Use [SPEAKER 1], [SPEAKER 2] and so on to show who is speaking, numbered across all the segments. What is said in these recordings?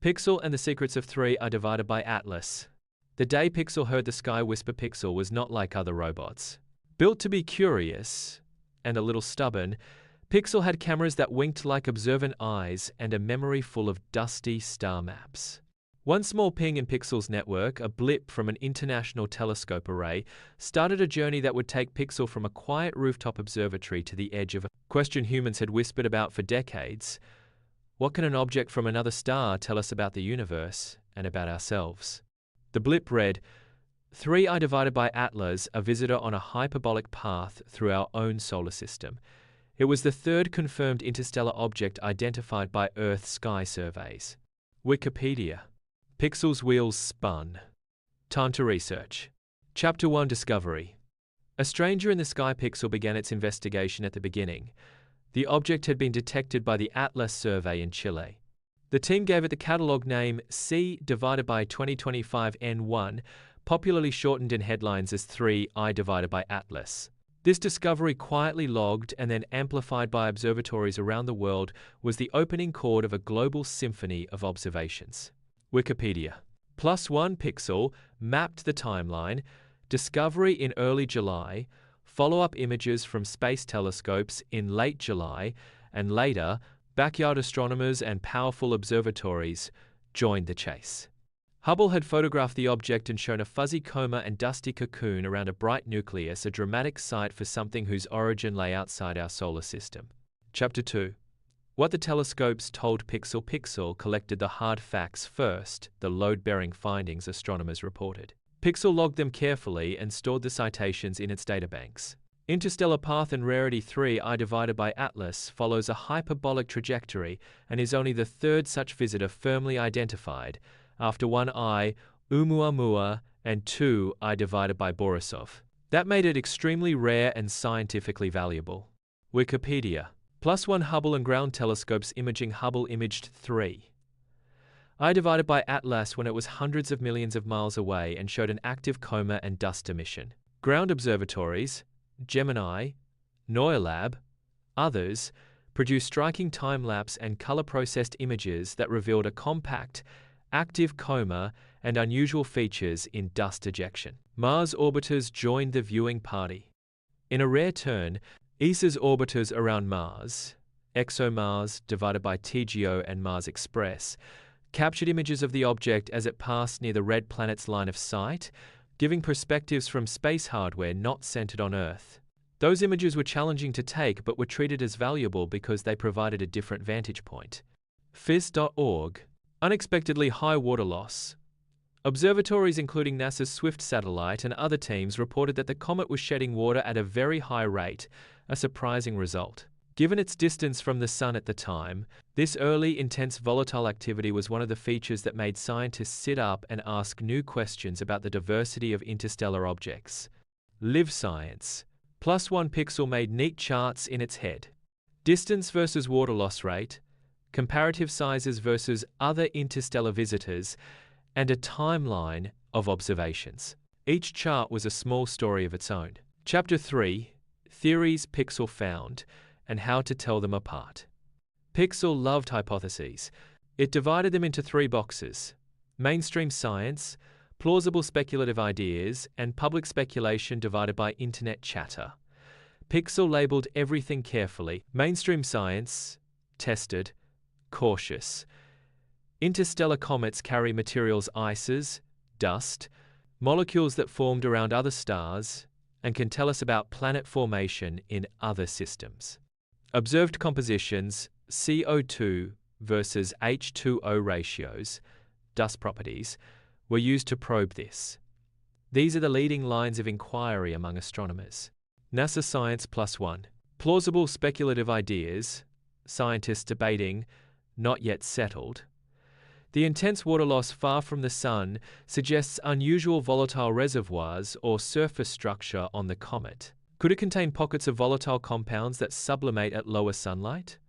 [SPEAKER 1] Pixel and the secrets of 3 are divided by ATLAS. The day Pixel heard the sky whisper, Pixel was not like other robots. Built to be curious and a little stubborn, Pixel had cameras that winked like observant eyes and a memory full of dusty star maps. One small ping in Pixel's network, a blip from an international telescope array, started a journey that would take Pixel from a quiet rooftop observatory to the edge of a question humans had whispered about for decades. What can an object from another star tell us about the universe and about ourselves? The blip read, 3I divided by ATLAS, a visitor on a hyperbolic path through our own solar system. It was the third confirmed interstellar object identified by Earth sky surveys. Wikipedia. Pixel's wheels spun. Time to research. Chapter 1 Discovery. A stranger in the sky. Pixel began its investigation at the beginning. The object had been detected by the ATLAS survey in Chile. The team gave it the catalog name C divided by 2025 N1, popularly shortened in headlines as 3I divided by ATLAS. This discovery, quietly logged and then amplified by observatories around the world, was the opening chord of a global symphony of observations. Wikipedia. +1 Pixel mapped the timeline. Discovery in early July. Follow-up images from space telescopes in late July, and later, backyard astronomers and powerful observatories joined the chase. Hubble had photographed the object and shown a fuzzy coma and dusty cocoon around a bright nucleus, a dramatic sight for something whose origin lay outside our solar system. Chapter 2. What the telescopes told Pixel. Pixel collected the hard facts first, the load-bearing findings astronomers reported. Pixel logged them carefully and stored the citations in its databanks. Interstellar path and rarity 3I divided by ATLAS follows a hyperbolic trajectory and is only the third such visitor firmly identified, after 1I, Oumuamua, and 2I divided by Borisov. That made it extremely rare and scientifically valuable. Wikipedia. +1 Hubble and ground telescopes imaging. Hubble imaged 3I divided by ATLAS when it was hundreds of millions of miles away and showed an active coma and dust emission. Ground observatories, Gemini, Noilab, others, produced striking time-lapse and color-processed images that revealed a compact, active coma and unusual features in dust ejection. Mars orbiters joined the viewing party. In a rare turn, ESA's orbiters around Mars, ExoMars divided by TGO and Mars Express, captured images of the object as it passed near the red planet's line of sight, giving perspectives from space hardware not centered on Earth. Those images were challenging to take but were treated as valuable because they provided a different vantage point. Phys.org. Unexpectedly high water loss. Observatories including NASA's Swift satellite and other teams reported that the comet was shedding water at a very high rate, a surprising result. Given its distance from the Sun at the time, this early, intense volatile activity was one of the features that made scientists sit up and ask new questions about the diversity of interstellar objects. Live Science. +1 Pixel made neat charts in its head. Distance versus water loss rate, comparative sizes versus other interstellar visitors, and a timeline of observations. Each chart was a small story of its own. Chapter 3. Theories Pixel found and how to tell them apart. Pixel loved hypotheses. It divided them into 3 boxes: mainstream science, plausible speculative ideas, and public speculation divided by internet chatter. Pixel labeled everything carefully. Mainstream science, tested, cautious. Interstellar comets carry materials ices, dust, molecules that formed around other stars, and can tell us about planet formation in other systems. Observed compositions, CO2 versus H2O ratios, dust properties, were used to probe this. These are the leading lines of inquiry among astronomers. NASA Science +1. Plausible speculative ideas, scientists debating, not yet settled. The intense water loss far from the Sun suggests unusual volatile reservoirs or surface structure on the comet. Could it contain pockets of volatile compounds that sublimate at lower sunlight?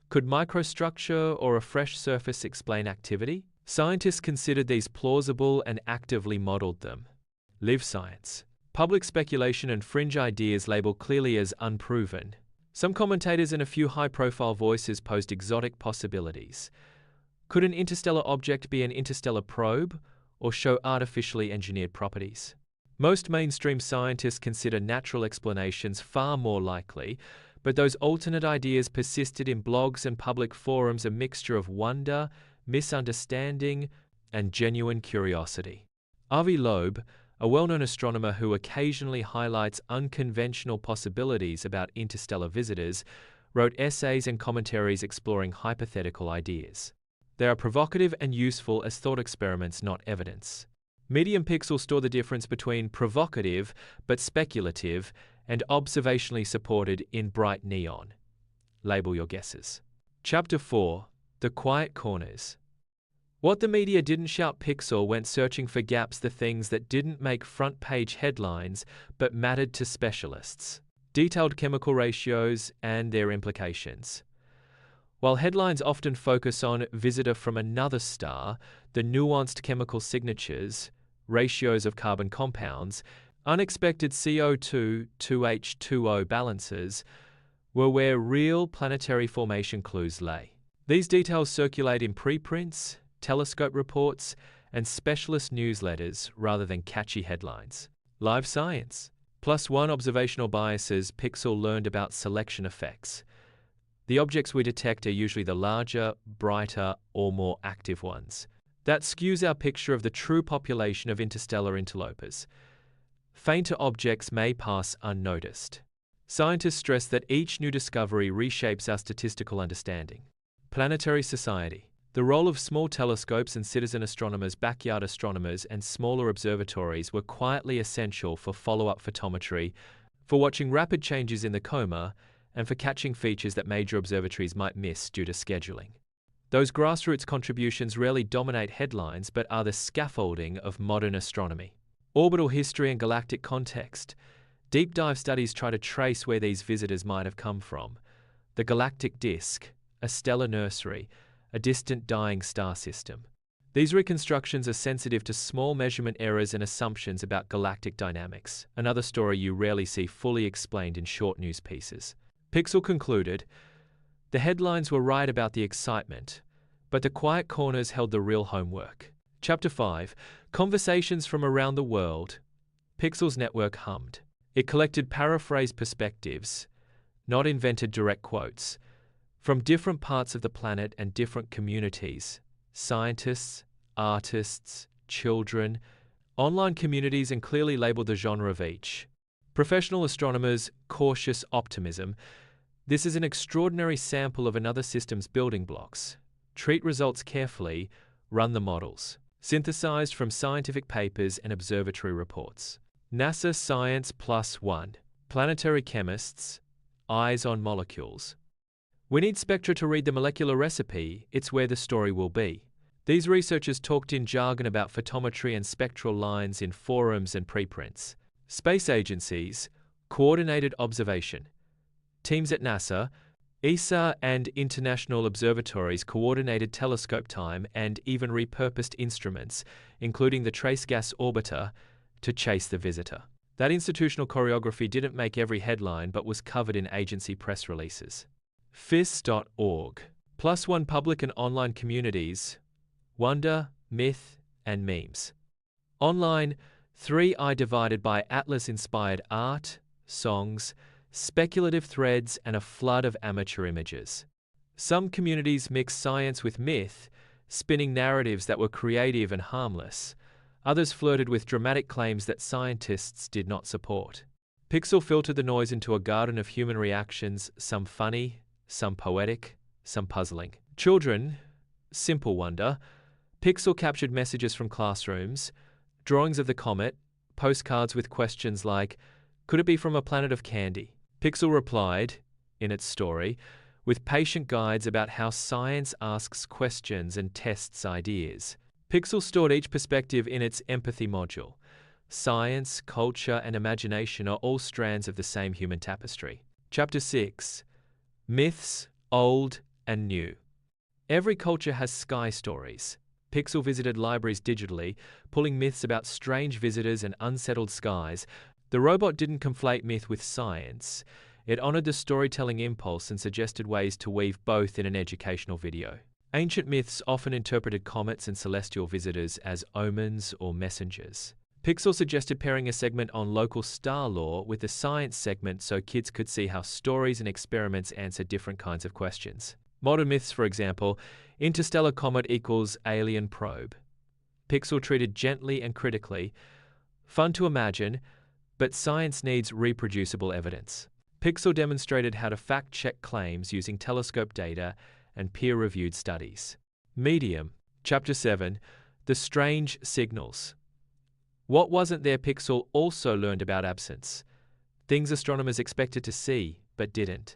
[SPEAKER 1] Could microstructure or a fresh surface explain activity? Scientists considered these plausible and actively modeled them. Live Science. Public speculation and fringe ideas labeled clearly as unproven. Some commentators and a few high-profile voices posed exotic possibilities. Could an interstellar object be an interstellar probe or show artificially engineered properties? Most mainstream scientists consider natural explanations far more likely, but those alternate ideas persisted in blogs and public forums, a mixture of wonder, misunderstanding, and genuine curiosity. Avi Loeb, a well-known astronomer who occasionally highlights unconventional possibilities about interstellar visitors, wrote essays and commentaries exploring hypothetical ideas. They are provocative and useful as thought experiments, not evidence. Medium pixels store the difference between provocative but speculative and observationally supported in bright neon. Label your guesses. Chapter 4: The Quiet Corners. What the media didn't shout. Pixel went searching for gaps, the things that didn't make front-page headlines but mattered to specialists. Detailed chemical ratios and their implications. While headlines often focus on visitor from another star, the nuanced chemical signatures, ratios of carbon compounds, unexpected CO2-2H2O balances were where real planetary formation clues lay. These details circulate in preprints, telescope reports, and specialist newsletters rather than catchy headlines. Live science. +1 observational biases. Pixel learned about selection effects. The objects we detect are usually the larger, brighter, or more active ones. That skews our picture of the true population of interstellar interlopers. Fainter objects may pass unnoticed. Scientists stress that each new discovery reshapes our statistical understanding. Planetary society. The role of small telescopes and citizen astronomers, backyard astronomers, and smaller observatories were quietly essential for follow-up photometry, for watching rapid changes in the coma, and for catching features that major observatories might miss due to scheduling. Those grassroots contributions rarely dominate headlines but are the scaffolding of modern astronomy. Orbital history and galactic context. Deep dive studies try to trace where these visitors might have come from. The galactic disk, a stellar nursery, a distant dying star system. These reconstructions are sensitive to small measurement errors and assumptions about galactic dynamics, another story you rarely see fully explained in short news pieces. Pixel concluded, the headlines were right about the excitement, but the quiet corners held the real homework. Chapter 5: Conversations from Around the World. Pixel's network hummed. It collected paraphrased perspectives, not invented direct quotes, from different parts of the planet and different communities: scientists, artists, children, online communities, and clearly labeled the genre of each. Professional astronomers, cautious optimism. This is an extraordinary sample of another system's building blocks. Treat results carefully, run the models. Synthesized from scientific papers and observatory reports. NASA Science +1. Planetary chemists, eyes on molecules. We need spectra to read the molecular recipe. It's where the story will be. These researchers talked in jargon about photometry and spectral lines in forums and preprints. Space agencies, coordinated observation. Teams at NASA, ESA, and international observatories coordinated telescope time and even repurposed instruments, including the trace gas orbiter, to chase the visitor. That institutional choreography didn't make every headline but was covered in agency press releases. FIS.org. +1 public and online communities, wonder, myth, and memes. Online, 3i divided by Atlas-inspired art, songs, speculative threads, and a flood of amateur images. Some communities mix science with myth, spinning narratives that were creative and harmless. Others flirted with dramatic claims that scientists did not support. Pixel filtered the noise into a garden of human reactions, some funny, some poetic, some puzzling. Children, simple wonder. Pixel captured messages from classrooms, drawings of the comet, postcards with questions like, could it be from a planet of candy? Pixel replied, in its story, with patient guides about how science asks questions and tests ideas. Pixel stored each perspective in its empathy module. Science, culture, and imagination are all strands of the same human tapestry. Chapter 6: Myths, Old and New. Every culture has sky stories. Pixel visited libraries digitally, pulling myths about strange visitors and unsettled skies. The robot didn't conflate myth with science. It honored the storytelling impulse and suggested ways to weave both in an educational video. Ancient myths often interpreted comets and celestial visitors as omens or messengers. Pixel suggested pairing a segment on local star lore with a science segment so kids could see how stories and experiments answer different kinds of questions. Modern myths, for example, interstellar comet equals alien probe. Pixel treated gently and critically, fun to imagine, but science needs reproducible evidence. Pixel demonstrated how to fact-check claims using telescope data and peer-reviewed studies. Medium. Chapter 7. The Strange Signals. What wasn't there? Pixel also learned about absence. Things astronomers expected to see, but didn't.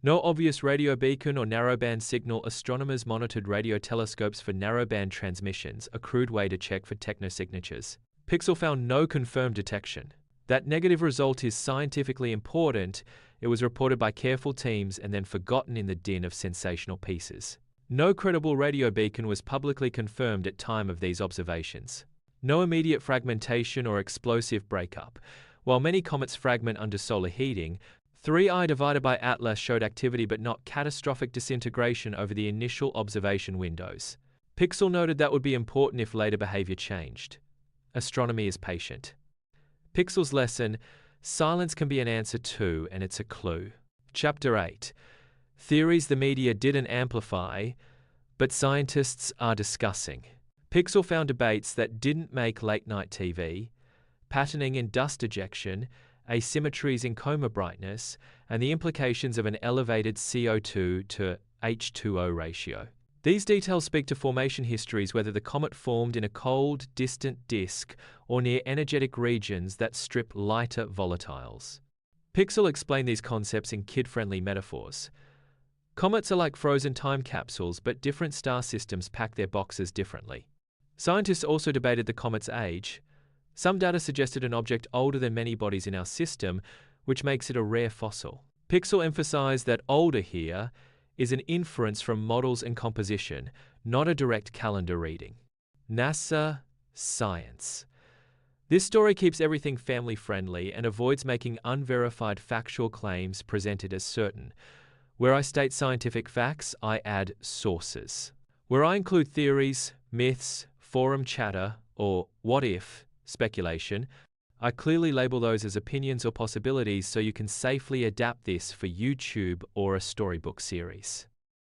[SPEAKER 1] No obvious radio beacon or narrowband signal. Astronomers monitored radio telescopes for narrowband transmissions, a crude way to check for technosignatures. Pixel found no confirmed detection. That negative result is scientifically important. It was reported by careful teams and then forgotten in the din of sensational pieces. No credible radio beacon was publicly confirmed at time of these observations. No immediate fragmentation or explosive breakup. While many comets fragment under solar heating, 3I divided by ATLASA showed activity but not catastrophic disintegration over the initial observation windows. Pixel noted that would be important if later behavior changed. Astronomy is patient. Pixel's lesson: silence can be an answer too, and it's a clue. Chapter 8. Theories the media didn't amplify, but scientists are discussing. Pixel found debates that didn't make late-night TV, patterning in dust ejection, asymmetries in coma brightness, and the implications of an elevated CO2 to H2O ratio. These details speak to formation histories, whether the comet formed in a cold, distant disk or near energetic regions that strip lighter volatiles. Pixel explained these concepts in kid-friendly metaphors. Comets are like frozen time capsules, but different star systems pack their boxes differently. Scientists also debated the comet's age. Some data suggested an object older than many bodies in our system, which makes it a rare fossil. Pixel emphasized that older here is an inference from models and composition, not a direct calendar reading. NASA Science. This story keeps everything family-friendly and avoids making unverified factual claims presented as certain. Where I state scientific facts, I add sources. Where I include theories, myths, forum chatter, or what-if speculation, I clearly label those as opinions or possibilities so you can safely adapt this for YouTube or a storybook series.